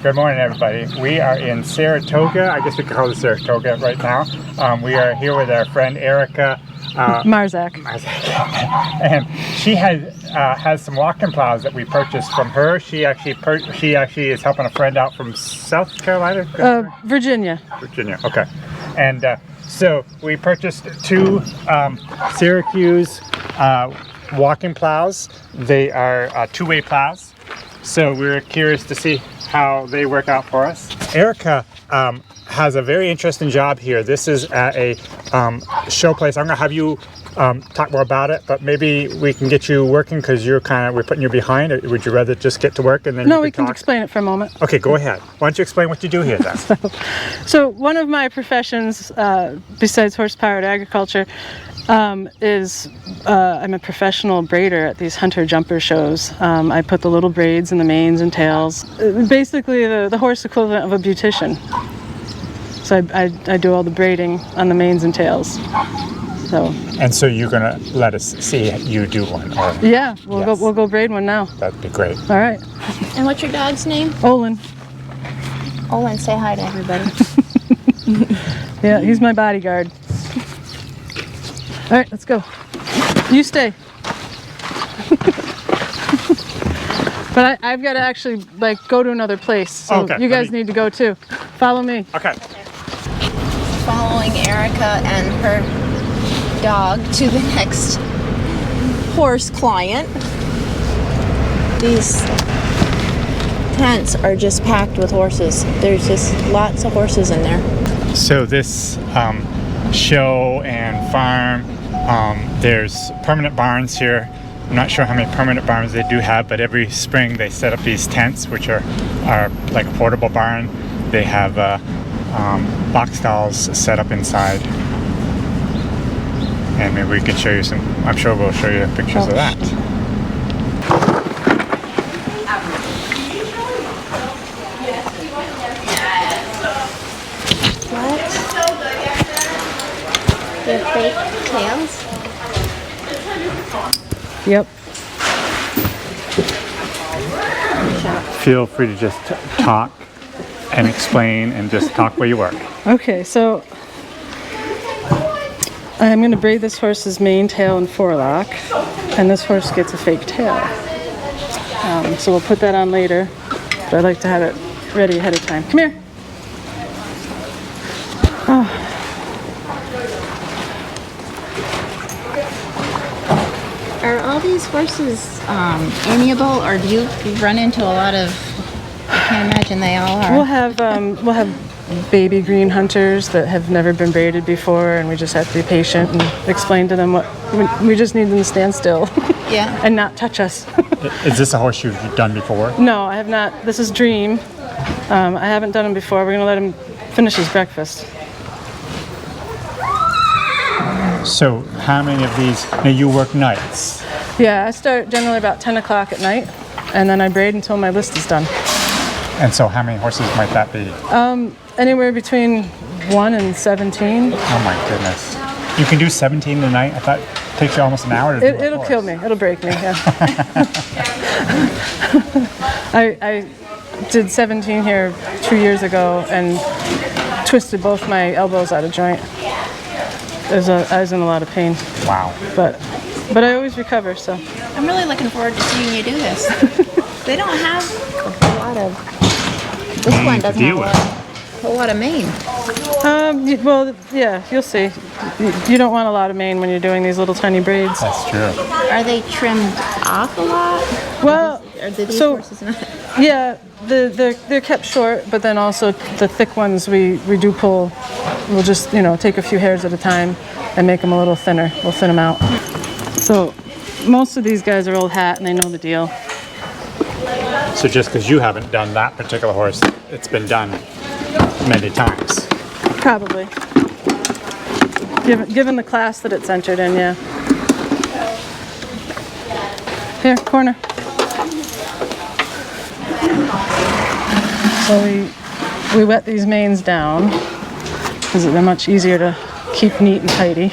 Good morning, everybody. We are in Saratoga. I guess we could call it Saratoga right now. We are here with our friend Erica Marzak. And she has some walking plows that we purchased from her. She actually is helping a friend out from South Carolina? Virginia. Virginia, okay. And so we purchased two Syracuse walking plows. They are two-way plows. So we're curious to see how they work out for us. Erica has a very interesting job here. This is at a show place. I'm gonna have you talk more about it, but maybe we can get you working because we're putting you behind. Or would you rather just get to work and then No, we can explain it for a moment. Okay, go ahead. Why don't you explain what you do here then? So one of my professions, besides horse-powered agriculture, is I'm a professional braider at these hunter jumper shows. I put the little braids in the manes and tails. Basically the horse equivalent of a beautician. So I do all the braiding on the manes and tails. And so you're gonna let us see you do one? Or... Yeah, we'll go braid one now. That'd be great. All right. And what's your dog's name? Olin. Olin, say hi to everybody. Yeah, he's my bodyguard. All right, let's go. You stay. But I've got to actually go to another place. So okay, you guys need to go too. Follow me. Okay. Following Erica and her dog to the next horse client. These tents are just packed with horses. There's just lots of horses in there. So this show and farm, there's permanent barns here. I'm not sure how many permanent barns they do have, but every spring they set up these tents, which are like a portable barn. They have box stalls set up inside. And maybe we can show you some, I'm sure we'll show you pictures of that. What? They're fake tails? Yep. Feel free to just talk and explain and just talk where you work. Okay, so I'm going to braid this horse's mane, tail, and forelock, and this horse gets a fake tail. So we'll put that on later, but I'd like to have it ready ahead of time. Come here. Oh. Are all these horses amiable, or do you run into a lot of? I can't imagine they all are. We'll have baby green hunters that have never been braided before, and we just have to be patient and explain to them what we just need them to stand still. Yeah. And not touch us. Is this a horse you've done before? No, I have not. This is Dream. I haven't done him before. We're going to let him finish his breakfast. So how many of these, now you work nights? Yeah, I start generally about 10 o'clock at night, and then I braid until my list is done. And so how many horses might that be? Anywhere between 1 and 17. Oh my goodness. You can do 17 a night? I thought it takes you almost an hour to do it. It'll kill me. It'll break me, yeah. I did 17 here 2 years ago and twisted both my elbows out of joint. I was in a lot of pain. Wow. But I always recover, so. I'm really looking forward to seeing you do this. They don't have a lot of, this one doesn't have a whole lot of mane. Well, yeah, you'll see. You don't want a lot of mane when you're doing these little tiny braids. That's true. Are they trimmed off a lot? Well, or do these horses not? Yeah, they're kept short, but then also the thick ones we do pull. We'll just, take a few hairs at a time and make them a little thinner. We'll thin them out. So most of these guys are old hat and they know the deal. So just because you haven't done that particular horse, it's been done many times? Probably. Given the class that it's entered in, yeah. Here, corner. So we wet these manes down because they're much easier to keep neat and tidy.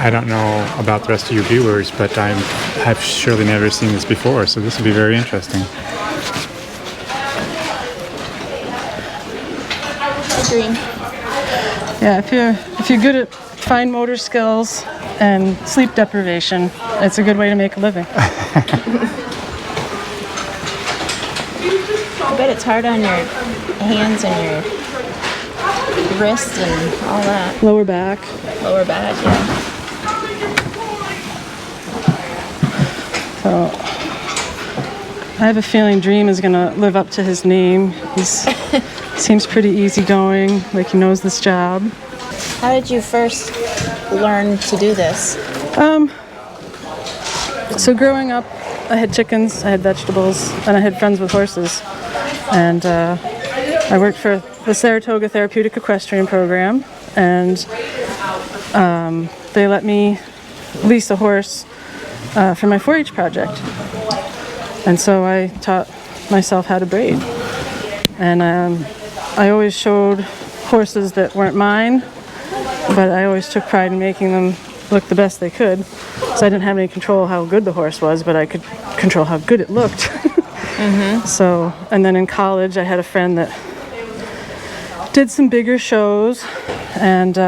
I don't know about the rest of you viewers, but I've surely never seen this before, so this will be very interesting. Dream. Yeah, if you're good at fine motor skills and sleep deprivation, it's a good way to make a living. I bet it's hard on your hands and your wrists and all that. Lower back. Lower back, yeah. So I have a feeling Dream is going to live up to his name. Seems pretty easygoing, like he knows this job. How did you first learn to do this? So growing up, I had chickens, I had vegetables, and I had friends with horses. And I worked for the Saratoga Therapeutic Equestrian Program, and they let me lease a horse for my 4-H project. And so I taught myself how to braid. And I always showed horses that weren't mine, but I always took pride in making them look the best they could. So I didn't have any control of how good the horse was, but I could control how good it looked. Mm-hmm. So, and then in college, I had a friend that did some bigger shows and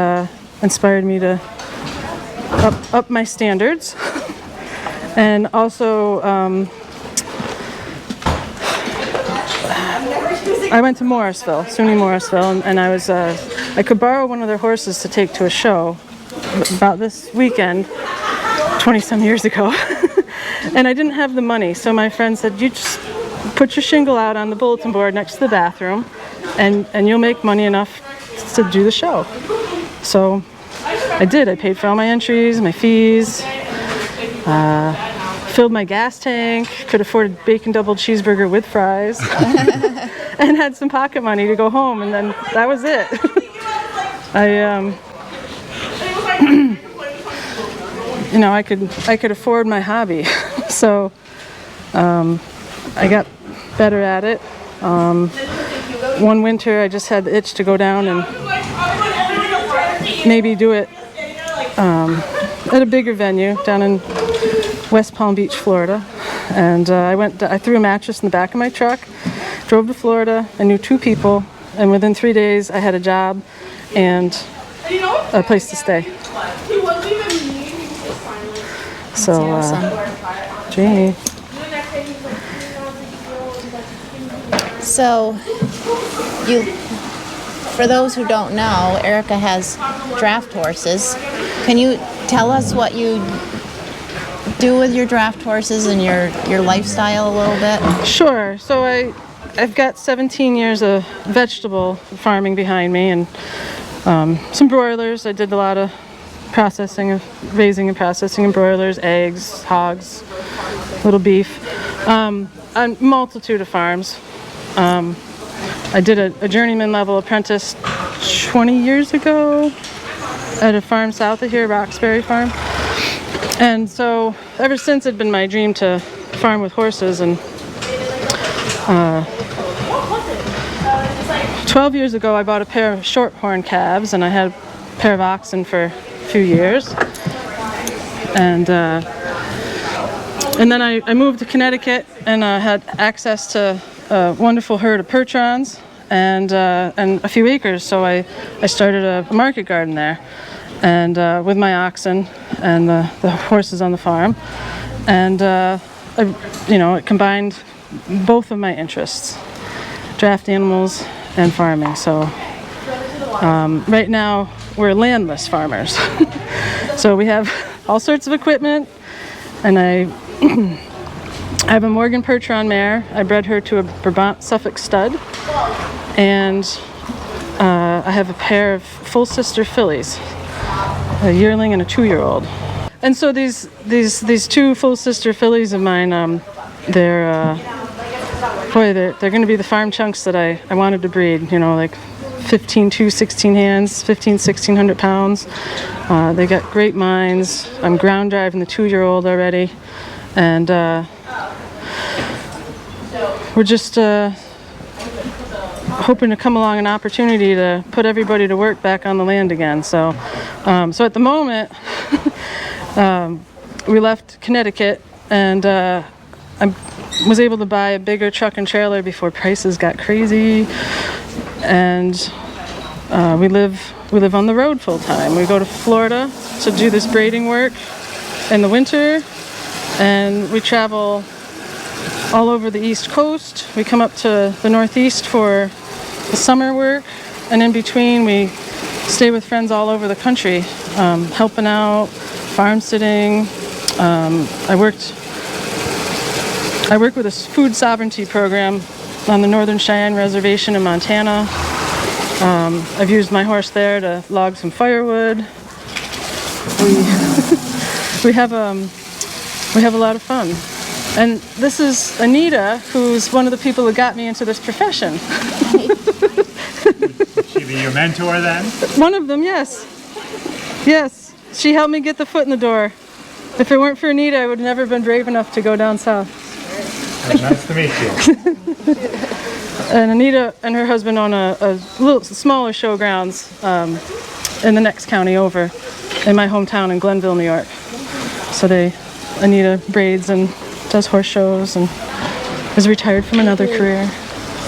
inspired me to up my standards. And also, I went to Morrisville, SUNY Morrisville, and I was I could borrow one of their horses to take to a show about this weekend, 20-some years ago. And I didn't have the money, so my friend said, you just put your shingle out on the bulletin board next to the bathroom, and you'll make money enough to do the show. So I did. I paid for all my entries, my fees, filled my gas tank, could afford a bacon double cheeseburger with fries, and had some pocket money to go home, and then that was it. I could afford my hobby, so I got better at it. One winter, I just had the itch to go down and maybe do it at a bigger venue down in West Palm Beach, Florida. And I threw a mattress in the back of my truck, drove to Florida. I knew 2 people, and within 3 days, I had a job and a place to stay. So, awesome. gee. So, for those who don't know, Erica has draft horses. Can you tell us what you do with your draft horses and your lifestyle a little bit? Sure. So I've got 17 years of vegetable farming behind me, and some broilers. I did a lot of raising and processing of broilers, eggs, hogs, little beef, on a multitude of farms. I did a journeyman level apprentice 20 years ago at a farm south of here, Roxbury Farm. And so ever since, it's been my dream to farm with horses. And 12 years ago, I bought a pair of shorthorn calves, and I had a pair of oxen for a few years. And then I moved to Connecticut, and had access to a wonderful herd of Percherons and a few acres. So I started a market garden there, and with my oxen and the horses on the farm, and it combined both of my interests, draft animals and farming. So right now we're landless farmers. So we have all sorts of equipment, and I have a Morgan Percheron mare. I bred her to a Brabant Suffolk stud, and I have a pair of full sister fillies, a yearling and a 2-year-old. And so these 2 full sister fillies of mine, they're going to be the farm chunks that I wanted to breed. Like 15 to 16 hands, 1,600 pounds. They got great minds. I'm ground driving the 2-year-old already, and we're just hoping to come along an opportunity to put everybody to work back on the land again. So at the moment, We left Connecticut, and I was able to buy a bigger truck and trailer before prices got crazy, and we live on the road full time. We go to Florida to do this braiding work in the winter, and we travel all over the East Coast. We come up to the Northeast for the summer work, and in between we stay with friends all over the country, helping out, farm sitting. I worked with a food sovereignty program on the Northern Cheyenne Reservation in Montana. I've used my horse there to log some firewood. We have a lot of fun. And this is Anita, who's one of the people who got me into this profession. Would she be your mentor then? One of them, yes. Yes, she helped me get the foot in the door. If it weren't for Anita, I would have never been brave enough to go down south. Nice to meet you. And Anita and her husband own a little smaller showgrounds in the next county over, in my hometown in Glenville, New York. So Anita braids and does horse shows and is retired from another career.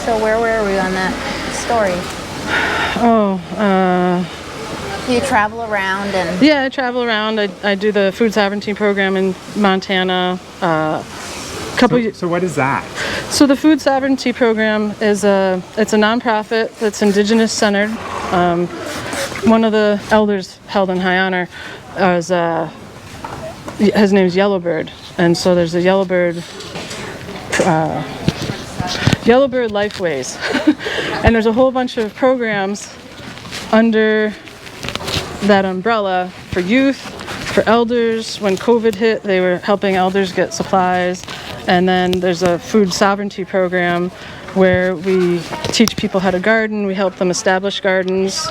So where were we on that story? You travel around and... Yeah, I travel around. I do the food sovereignty program in Montana. So what is that? So the food sovereignty program is it's a nonprofit that's indigenous centered. One of the elders held in high honor is his name's Yellowbird, and so there's a Yellowbird Lifeways, and there's a whole bunch of programs under that umbrella for youth, for elders. When COVID hit, they were helping elders get supplies. And then there's a food sovereignty program where we teach people how to garden. We help them establish gardens,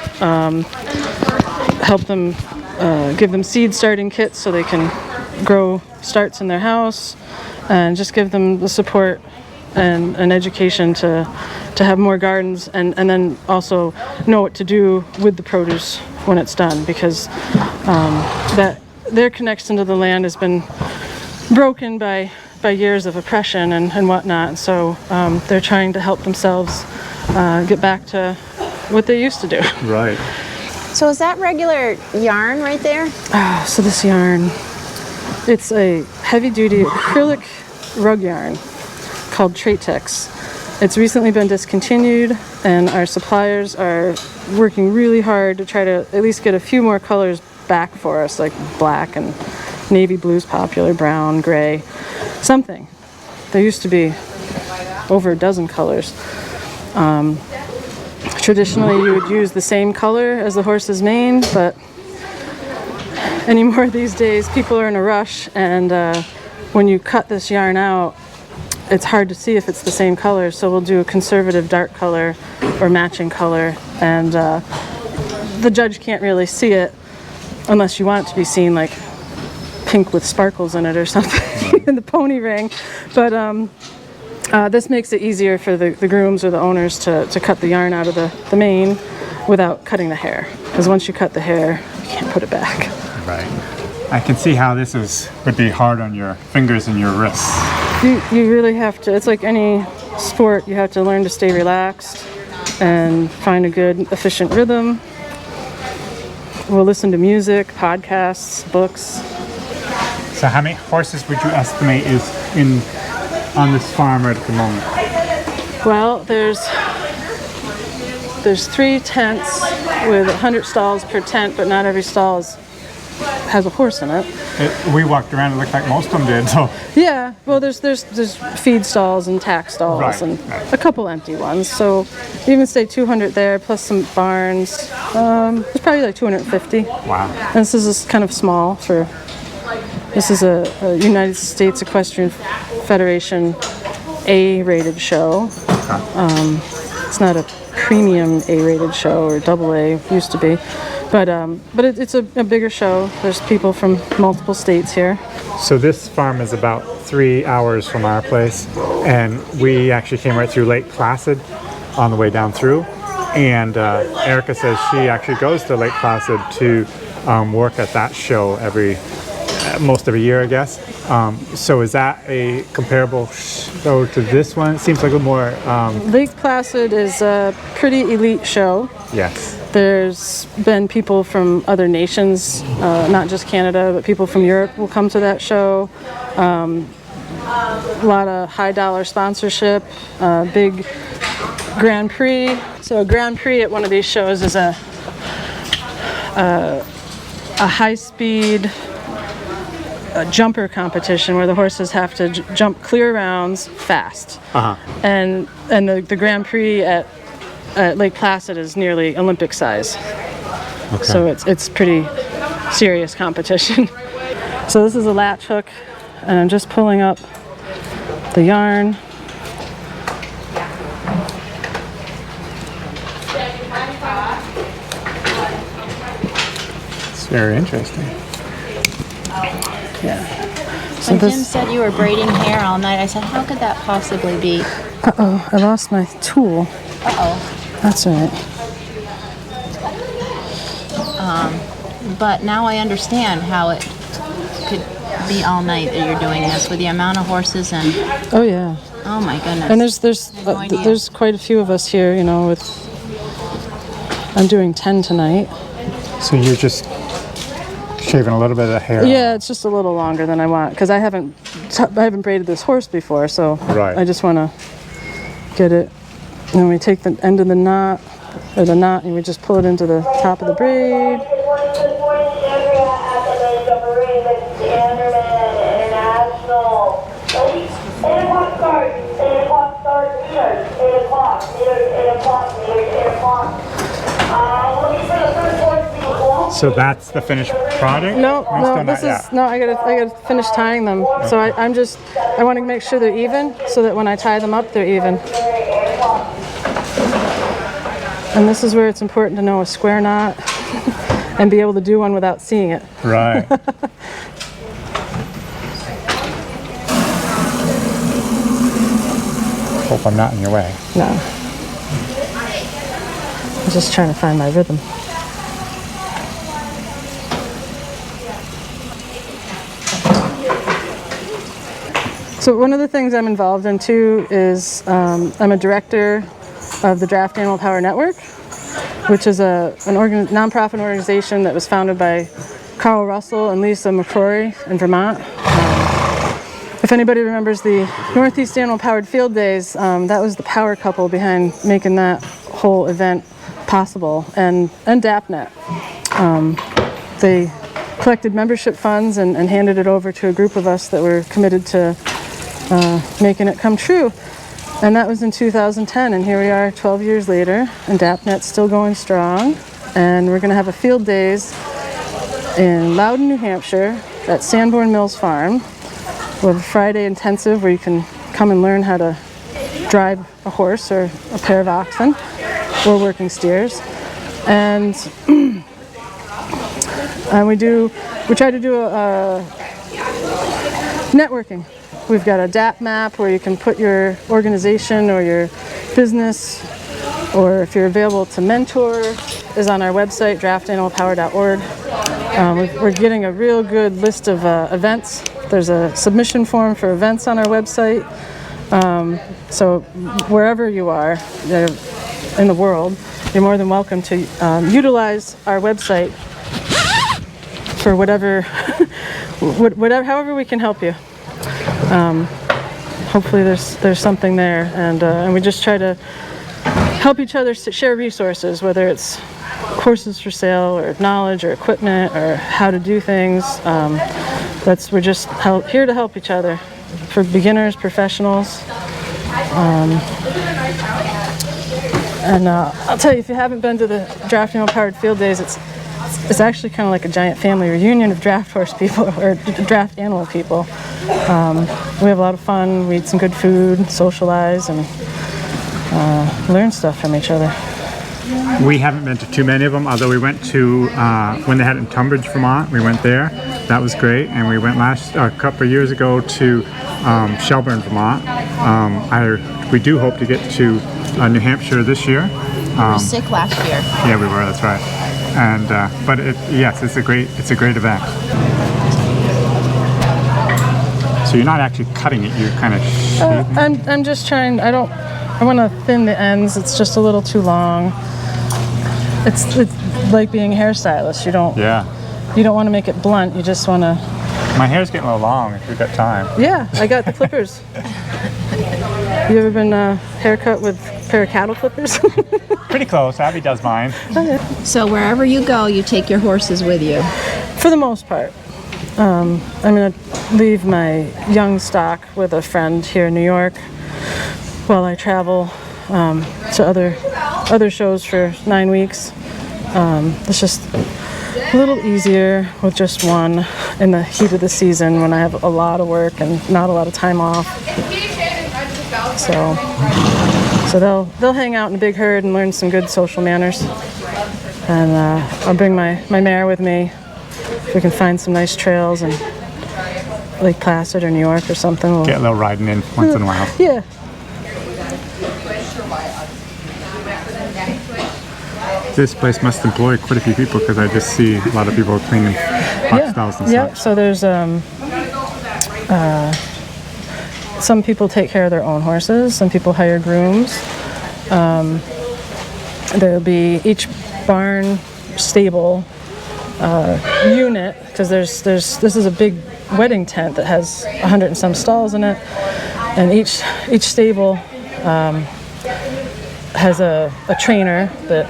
help them give them seed starting kits so they can grow starts in their house, and just give them the support and education to have more gardens, and then also know what to do with the produce when it's done, because that their connection to the land has been broken by years of oppression and whatnot. So they're trying to help themselves get back to what they used to do. Right. So is that regular yarn right there? So this yarn, it's a heavy-duty acrylic rug yarn called Tratex. It's recently been discontinued, and our suppliers are working really hard to try to at least get a few more colors back for us, like black and navy blue's popular, brown, gray, something. There used to be over a dozen colors. Traditionally, you would use the same color as the horse's mane, but anymore these days, people are in a rush, and when you cut this yarn out, it's hard to see if it's the same color, so we'll do a conservative dark color or matching color, and the judge can't really see it unless you want it to be seen like pink with sparkles in it or something in the pony ring. But this makes it easier for the grooms or the owners to cut the yarn out of the mane without cutting the hair, because once you cut the hair, you can't put it back. Right. I can see how this would be hard on your fingers and your wrists. You really have to, it's like any sport, you have to learn to stay relaxed and find a good, efficient rhythm. We'll listen to music, podcasts, books. So how many horses would you estimate is on this farm right at the moment? Well, there's 3 tents with 100 stalls per tent, but not every stall has a horse in it. We walked around, it looked like most of them did. So yeah, well, there's feed stalls and tack stalls, right, and right. a couple empty ones. So you can say 200 there, plus some barns. There's probably like 250. Wow. And this is kind of small for. This is a United States Equestrian Federation A-rated show. It's not a premium A-rated show or double A, used to be. But it's a bigger show. There's people from multiple states here. So this farm is about 3 hours from our place, and we actually came right through Lake Placid on the way down through. And Erica says she actually goes to Lake Placid to work at that show every most of a year, I guess. So is that a comparable show to this one? It seems like a more... Lake Placid is a pretty elite show. Yes. There's been people from other nations, not just Canada, but people from Europe will come to that show. A lot of high dollar sponsorship, big Grand Prix. So a Grand Prix at one of these shows is a high-speed jumper competition where the horses have to jump clear rounds fast. And the Grand Prix at Lake Placid is nearly Olympic size. Okay. So it's pretty serious competition. So this is a latch hook, and I'm just pulling up the yarn. It's very interesting. Yeah. When Jim said you were braiding hair all night, I said, how could that possibly be? Uh-oh, I lost my tool. Uh-oh. That's all right. But now I understand how it could be all night that you're doing this with the amount of horses and... Oh yeah. Oh my goodness. And there's quite a few of us here, you know, I'm doing 10 tonight. So you're just shaving a little bit of the hair? Yeah, it's just a little longer than I want because I haven't braided this horse before, so right. I just want to get it. And we take the end of the knot, and we just pull it into the top of the braid. So that's the finished product? No, Still this not is no. I gotta finish tying them. So I want to make sure they're even, so that when I tie them up, they're even. And this is where it's important to know a square knot and be able to do one without seeing it. Right. Hope I'm not in your way. No. I'm just trying to find my rhythm. So one of the things I'm involved in too is I'm a director of the Draft Animal Power Network, which is a nonprofit organization that was founded by Carl Russell and Lisa McCrory in Vermont. If anybody remembers the Northeast Animal Powered Field Days, that was the power couple behind making that whole event possible, and DAPNet. They collected membership funds and handed it over to a group of us that were committed to making it come true. And that was in 2010, and here we are 12 years later, and DAPNet's still going strong. And we're going to have a field days in Loudon, New Hampshire at Sanborn Mills Farm with a Friday intensive where you can come and learn how to drive a horse or a pair of oxen or working steers. And we try to do a networking. We've got a DAP map where you can put your organization or your business, or if you're available to mentor, is on our website, draftanimalpower.org. We're getting a real good list of events. There's a submission form for events on our website. So wherever you are in the world, you're more than welcome to utilize our website for whatever, however we can help you. Hopefully there's something there, and we just try to help each other share resources, whether it's courses for sale or knowledge or equipment or how to do things. We're just here to help each other, for beginners, professionals. And I'll tell you, if you haven't been to the Draft Animal Powered Field Days, it's actually kind of like a giant family reunion of draft horse people or draft animal people. We have a lot of fun. We eat some good food, socialize, and learn stuff from each other. We haven't been to too many of them, although we went to when they had it in Tunbridge, Vermont. We went there. That was great. And we went a couple of years ago to Shelburne, Vermont. We do hope to get to New Hampshire this year. You were sick last year. Yeah, we were. That's right. And but yes, it's a great event. So you're not actually cutting it, you're kind of shaving? I'm just trying, I want to thin the ends. It's just a little too long. It's like being a hairstylist. You don't want to make it blunt. You just want to. My hair's getting a little long if you've got time. Yeah, I got the clippers. You ever been haircut with a pair of cattle clippers? Pretty close. Abby does mine. So wherever you go, you take your horses with you. For the most part. I'm going to leave my young stock with a friend here in New York while I travel to other shows for 9 weeks. It's just a little easier with just one in the heat of the season when I have a lot of work and not a lot of time off. So they'll hang out in a big herd and learn some good social manners. And I'll bring my mare with me. We can find some nice trails in Lake Placid or New York or something. We'll get a little riding in once in a while. Yeah. This place must employ quite a few people because I just see a lot of people cleaning box stalls and such. So there's some people take care of their own horses. Some people hire grooms. There'll be each barn stable unit, because this is a big wedding tent that has 100 and some stalls in it, and each stable has a trainer that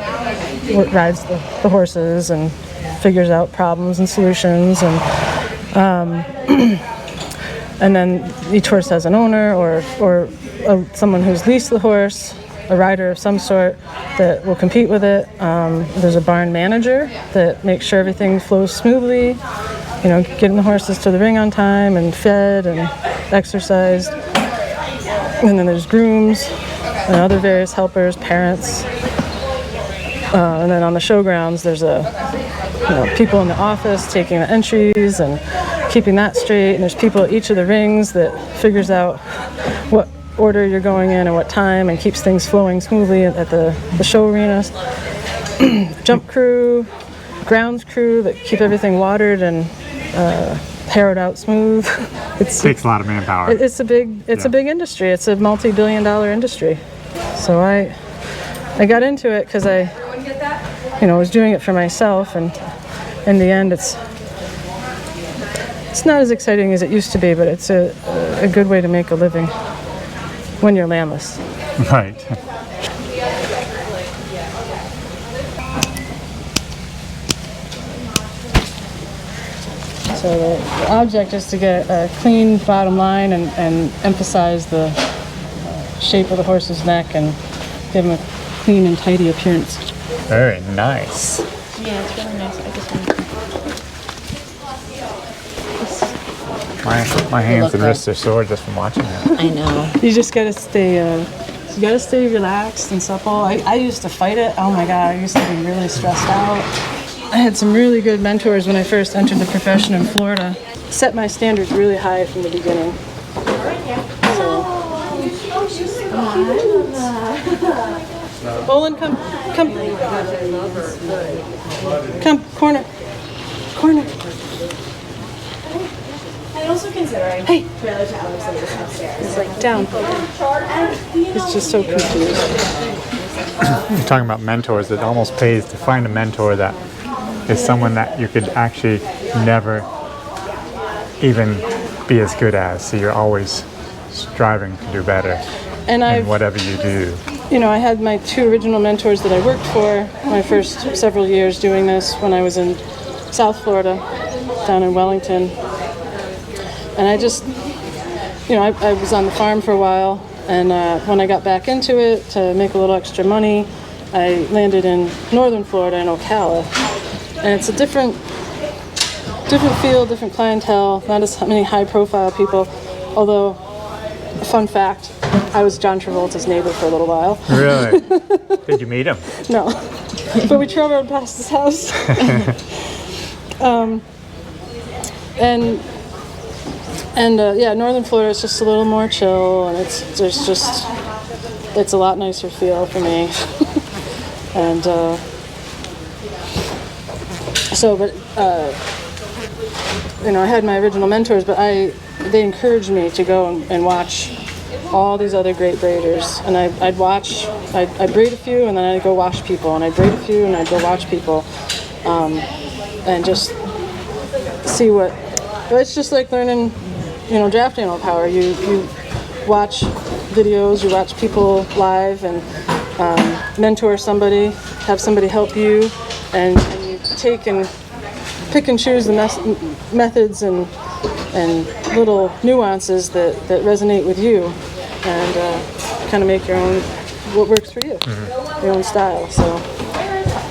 rides the horses and figures out problems and solutions, and and then each horse has an owner or someone who's leased the horse, a rider of some sort that will compete with it. There's a barn manager that makes sure everything flows smoothly, getting the horses to the ring on time and fed and exercised. And then there's grooms and other various helpers, parents. And then on the showgrounds, there's people in the office taking the entries and keeping that straight. And there's people at each of the rings that figures out what order you're going in and what time and keeps things flowing smoothly at the show arenas. Jump crew, grounds crew that keep everything watered and harrowed out smooth. It takes a lot of manpower. It's a big industry. It's a multi-billion-dollar industry. So I got into it because I was doing it for myself, and in the end it's not as exciting as it used to be, but it's a good way to make a living when you're landless. Right. So the object is to get a clean bottom line and emphasize the shape of the horse's neck and give him a clean and tidy appearance. Very nice. Yeah, it's really nice. I just want my hands and wrists are sore just from watching it. I know. You just gotta stay relaxed and supple. I used to fight it. Oh my God, I used to be really stressed out. I had some really good mentors when I first entered the profession in Florida. Set my standards really high from the beginning. Olin, come, corner. And also considering trailer towers that are upstairs. It's like down. It's just so confused. You're talking about mentors. It almost pays to find a mentor that is someone that you could actually never even be as good as. So you're always striving to do better in whatever you do. I had my two original mentors that I worked for my first several years doing this when I was in South Florida, down in Wellington. And I just, I was on the farm for a while, and when I got back into it to make a little extra money, I landed in northern Florida in Ocala. And it's a different feel, different clientele, not as many high-profile people, although, fun fact, I was John Travolta's neighbor for a little while. Really? Did you meet him? No, but we traveled past his house. Northern Florida is just a little more chill, and it's a lot nicer feel for me. And I had my original mentors, but they encouraged me to go and watch all these other great braiders, and I'd braid a few, and then I'd go watch people, and I'd braid a few, and I'd go watch people, and just see what. It's just like learning, draft animal power. You watch videos, you watch people live, and mentor somebody, have somebody help you, and you take and pick and choose the methods and little nuances that resonate with you, and kind of make your own, what works for you, your own style. So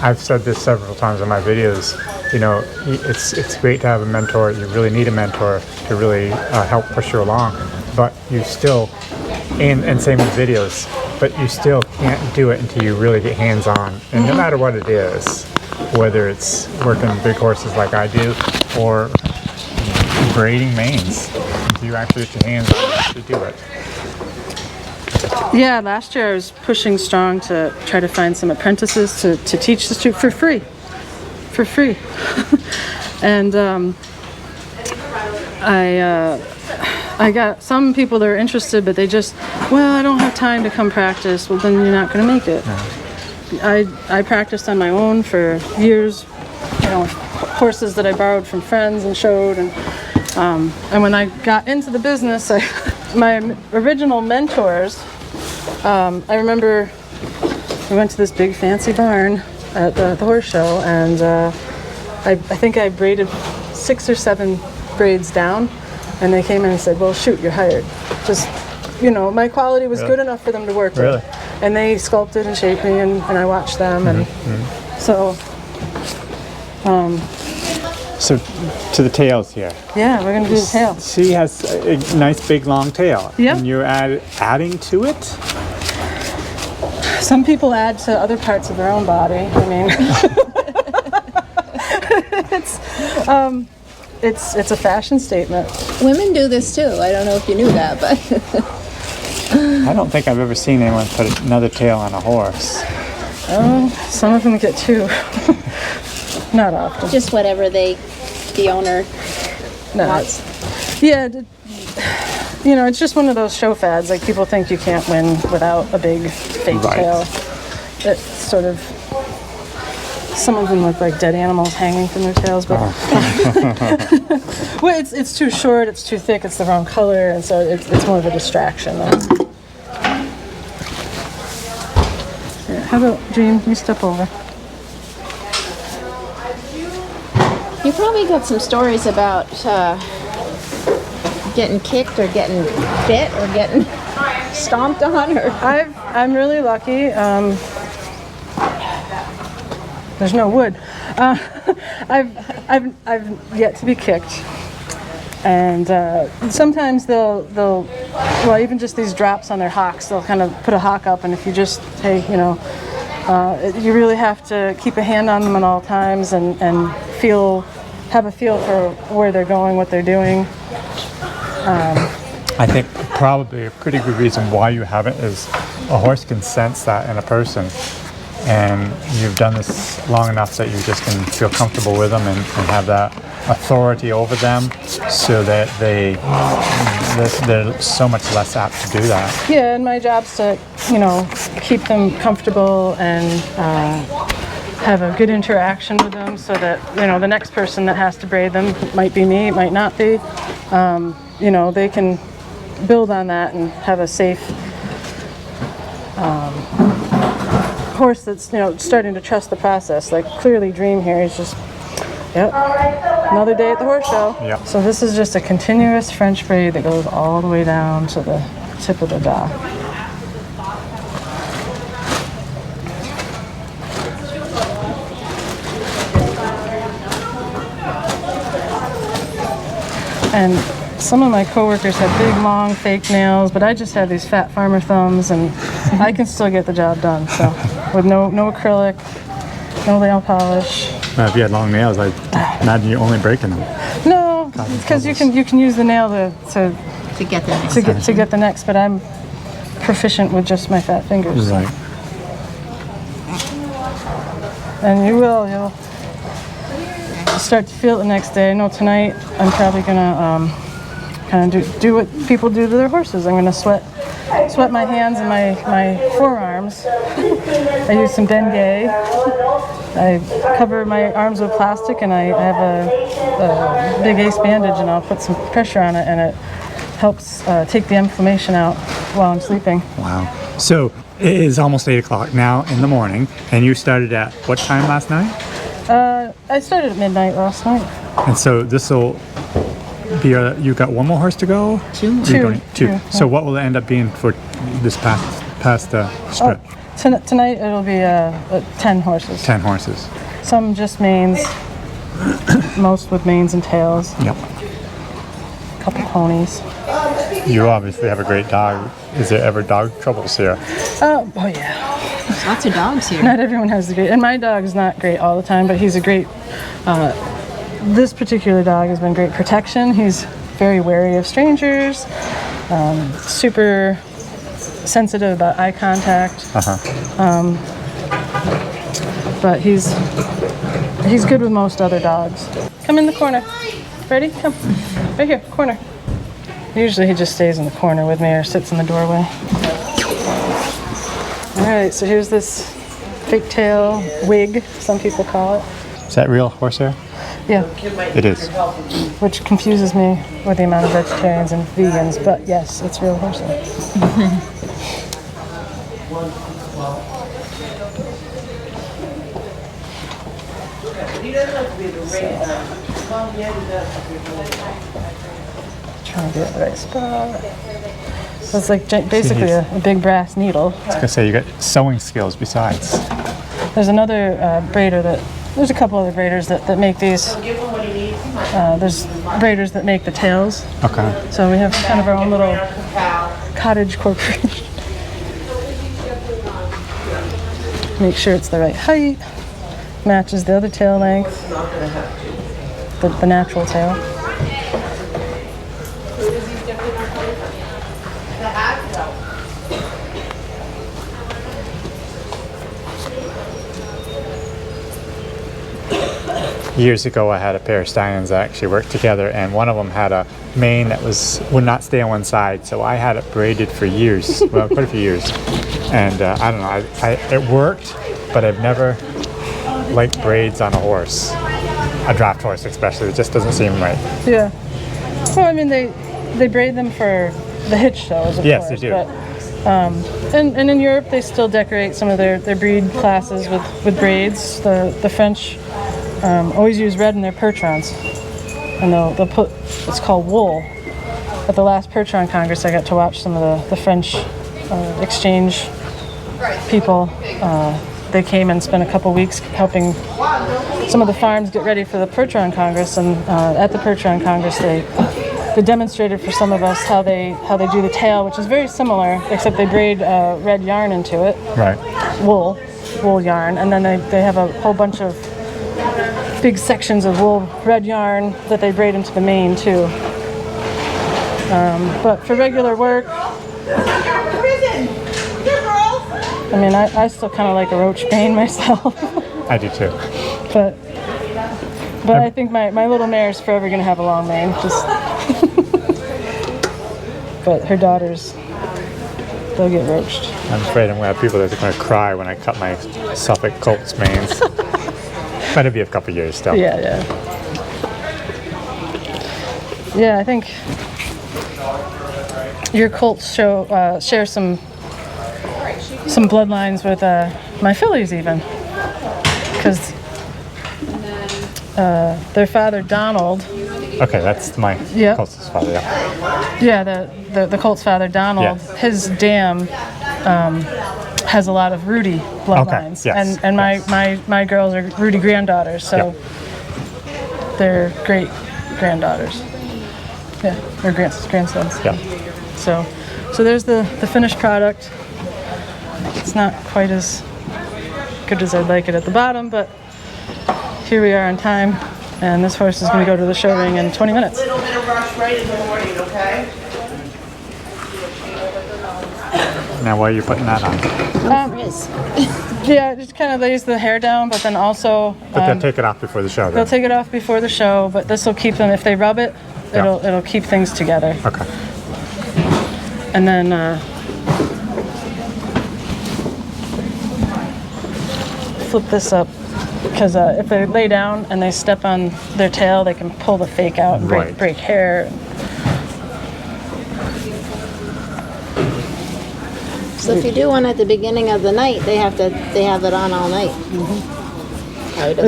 I've said this several times in my videos. It's great to have a mentor. You really need a mentor to really help push you along, but you still, and same with videos, but you still can't do it until you really get hands-on. And no matter what it is, whether it's working big horses like I do, or braiding manes, until you actually get your hands on to do it. yeah, last year I was pushing strong to try to find some apprentices to teach this to for free. And I got some people that are interested, but they just, I don't have time to come practice. Well, then you're not going to make it. I practiced on my own for years, horses that I borrowed from friends and showed, and when I got into the business, my original mentors, I remember we went to this big fancy barn at the horse show, and I think I braided 6 or 7 braids down, and they came in and said, well, shoot, you're hired. Just, my quality was good enough for them to work with. And they sculpted and shaped me, and I watched them, and so to the tails here. yeah, we're gonna do the tail. She has a nice big long tail. Yep. And you're adding to it? Some people add to other parts of their own body. I mean, it's a fashion statement. Women do this too. I don't know if you knew that, but I don't think I've ever seen anyone put another tail on a horse. Some of them get 2. Not often. just whatever the owner wants. Yeah, it's just one of those show fads. Like, people think you can't win without a big fake tail. It's sort of, some of them look like dead animals hanging from their tails, but well, it's too short, it's too thick, it's the wrong color, and so it's more of a distraction. Yeah, how about Dream? You step over. You probably got some stories about getting kicked or getting bit or getting stomped on, or I'm really lucky. There's no wood. I've yet to be kicked, and sometimes they'll even just these drops on their hocks, they'll kind of put a hock up, and if you just you really have to keep a hand on them at all times and have a feel for where they're going, what they're doing. I think probably a pretty good reason why you haven't is a horse can sense that in a person, and you've done this long enough that you just can feel comfortable with them and have that authority over them, so that they're so much less apt to do that. Yeah, and my job's to keep them comfortable and have a good interaction with them, so that the next person that has to braid them, it might be me, it might not be, they can build on that and have a safe horse that's starting to trust the process. Like, clearly Dream here is just another day at the horse show. Yep. So this is just a continuous French braid that goes all the way down to the tip of the dock. And some of my coworkers have big, long, fake nails, but I just have these fat farmer thumbs, and I can still get the job done. So, with no acrylic, no nail polish. If you had long nails, I imagine you're only breaking them. No, because you can use the nail to get the next to get the next. But I'm proficient with just my fat fingers. Right. And you'll start to feel it the next day. I know tonight I'm probably gonna kind of do what people do to their horses. I'm gonna sweat my hands and my forearms. I use some Bengay. I cover my arms with plastic, and I have a big ace bandage, and I'll put some pressure on it, and it helps take the inflammation out while I'm sleeping. Wow. So it is almost 8 o'clock now in the morning, and you started at what time last night? I started at midnight last night. And so this will be you got one more horse to go? Two. Two. So what will it end up being for this past strip? Tonight it'll be 10 horses. 10 horses. Some just manes, most with manes and tails. Yep. A couple ponies. You obviously have a great dog. Is there ever dog troubles here? Oh yeah. There's lots of dogs here. Not everyone has the great, and my dog is not great all the time, but he's a great, this particular dog has been great protection. He's very wary of strangers, super sensitive about eye contact. But he's good with most other dogs. Come in the corner. Ready? Come. Right here, corner. Usually he just stays in the corner with me or sits in the doorway. All right, so here's this fake tail wig, some people call it. Is that real horsehair? Yeah, It is. which confuses me with the amount of vegetarians and vegans, but yes, it's real horsehair. Trying to get the right spot. So it's like basically a big brass needle. I was gonna say you got sewing skills besides. There's another braider there's a couple other braiders that make these. There's braiders that make the tails. Okay. So we have kind of our own little cottage corporation. Make sure it's the right height, matches the other tail length, the natural tail. Years ago, I had a pair of stallions that actually worked together, and one of them had a mane that would not stay on one side, so I had it braided for years, well, quite a few years. And I don't know, it worked, but I've never liked braids on a horse, a draft horse especially. It just doesn't seem right. Yeah. Well, I mean, they braid them for the hitch shows, of Yes, course. they do. But, and in Europe, they still decorate some of their breed classes with braids. The French always use red in their Percherons, and they'll put, it's called wool. At the last Percheron Congress, I got to watch some of the French exchange people. They came and spent a couple weeks helping some of the farms get ready for the Percheron Congress, and at the Percheron Congress they demonstrated for some of us how they do the tail, which is very similar, except they braid red yarn into it. Right. Wool yarn, and then they have a whole bunch of big sections of wool red yarn that they braid into the mane too. But for regular work, I mean, I still kind of like a roach mane myself. I do too. but I think my little mare is forever going to have a long mane. Just but her daughters, they'll get roached. I'm afraid I'm going to have people that are going to cry when I cut my Suffolk colt's manes. But it'll be a couple years still. Yeah. Yeah, I think your colts share some bloodlines with my fillies even, because their father Donald. Okay, that's my colt's father. Yeah. Yeah, the colt's father Donald. Yes. His dam has a lot of Rudy bloodlines, Okay. Yes. and my girls are Rudy granddaughters, so they're great granddaughters. Yeah, or grandsons. Yeah. So there's the finished product. It's not quite as good as I'd like it at the bottom, but here we are on time, and this horse is going to go to the show ring in 20 minutes. A little bit of rush right in the morning, okay? Now why are you putting that on? Yeah, it just kind of lays the hair down, but then also But they'll take it off before the show then. they'll take it off before the show. But this will keep them. If they rub it, Yeah. it'll keep things together. Okay. And then flip this up because if they lay down and they step on their tail, they can pull the fake out and Right. break hair. So if you do one at the beginning of the night, they have it on all night.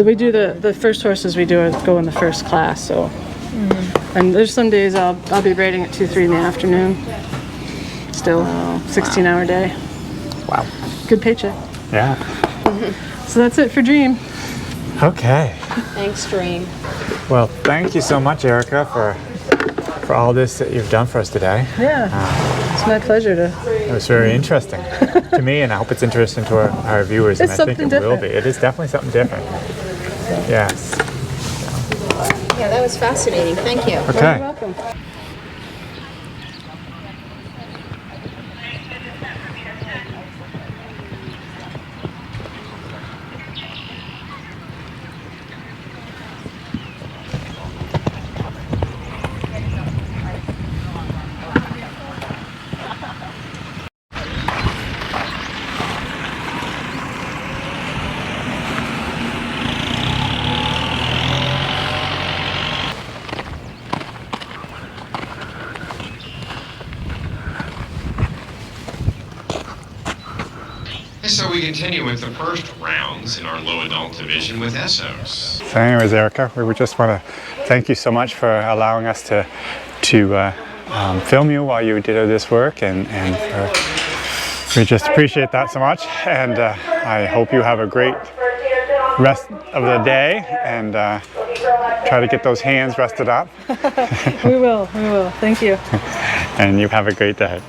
We do the first horses we do go in the first class. So, and there's some days I'll be braiding at 2, 3 in the afternoon. Still, 16-hour day. Wow. Good paycheck. Yeah. So that's it for Dream. Okay. Thanks, Dream. Well, thank you so much, Erica, for all this that you've done for us today. Yeah, it's my pleasure to. It was very interesting to me, and I hope it's interesting to our viewers. It's and I think it something will different. be. It is definitely something different. Yes. Yeah, that was fascinating. Thank you. Okay. You're welcome. So we continue with the first rounds in our low adult division with Essos. So anyways, Erica, we would just want to thank you so much for allowing us to film you while you did this work, and we just appreciate that so much. And I hope you have a great rest of the day, and try to get those hands rested up. We will. Thank you. And you have a great day.